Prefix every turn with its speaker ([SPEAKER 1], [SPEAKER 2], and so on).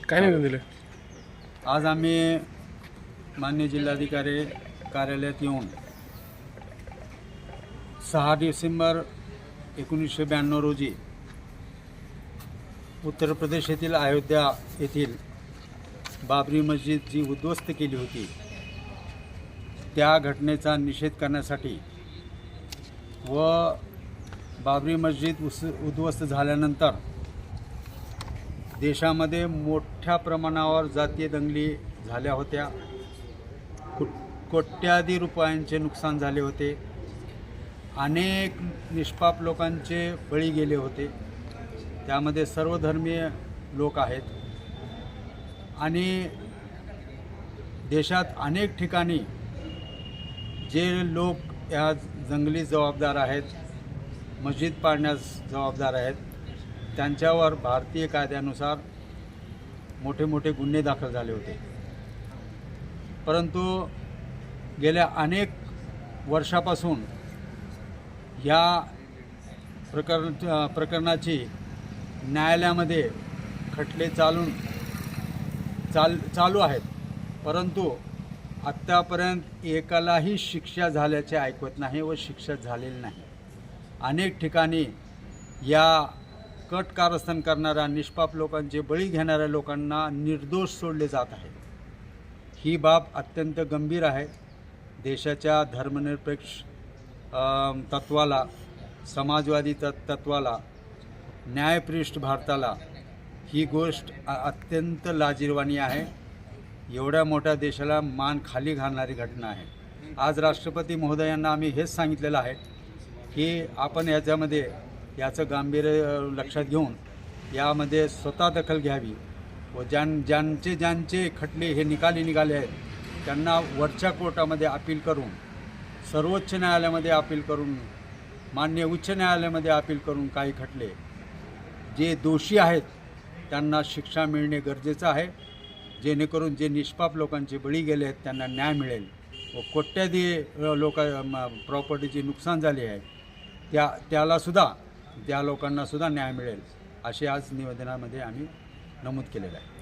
[SPEAKER 1] काय नाही दिलं.
[SPEAKER 2] आज आम्ही माननीय जिल्हाधिकारी कार्यालयात येऊन 6 डिसेंबर 1992 रोजी उत्तर प्रदेश येथील अयोध्या येथील बाबरी मस्जिद जी उद्ध्वस्त केली होती त्या घटनेचा निषेध करण्यासाठी व बाबरी मस्जिद उद्ध्वस्त झाल्यानंतर देशामध्ये मोठ्या प्रमाणावर जातीय दंगली झाल्या होत्या. कोट्याधी रुपयांचे नुकसान झाले होते. अनेक निष्पाप लोकांचे बळी गेले होते. त्यामध्ये सर्वधर्मीय लोक आहेत आणि देशात अनेक ठिकाणी जे लोक या जंगली जबाबदार आहेत, मस्जिद पाडण्यास जबाबदार आहेत, त्यांच्यावर भारतीय कायद्यानुसार मोठे मोठे गुन्हे दाखल झाले होते. परंतु गेल्या अनेक वर्षापासून या प्रकरणाची न्यायालयामध्ये खटले चालू आहेत. परंतु आत्तापर्यंत एकालाही शिक्षा झाल्याचे ऐकवत नाही व शिक्षा झालेली नाही. अनेक ठिकाणी या कट कारस्थान करणाऱ्या निष्पाप लोकांचे बळी घेणाऱ्या लोकांना निर्दोष सोडले जात आहे. ही बाब अत्यंत गंभीर आहे. देशाच्या धर्मनिरपेक्ष तत्वाला, समाजवादी तत्वाला, न्यायपृष्ठ भारताला ही गोष्ट अत्यंत लाजिरवाणी आहे. एवढ्या मोठ्या देशाला मान खाली घालणारी घटना आहे. आज राष्ट्रपती महोदयांना आम्ही हेच सांगितलेलं आहे की आपण याचं गांभीर्य लक्षात घेऊन यामध्ये स्वतः दखल घ्यावी व ज्यांचे खटले हे निघाले आहेत त्यांना वरच्या कोर्टामध्ये अपील करून, सर्वोच्च न्यायालयामध्ये अपील करून, माननीय उच्च न्यायालयामध्ये अपील करून काही खटले जे दोषी आहेत त्यांना शिक्षा मिळणे गरजेचं आहे, जेणेकरून जे निष्पाप लोकांचे बळी गेले आहेत त्यांना न्याय मिळेल व कोट्याधी प्रॉपर्टीचे नुकसान झाले आहे त्या लोकांनासुद्धा न्याय मिळेल असे आज निवेदनामध्ये आम्ही नमूद केलेलं आहे.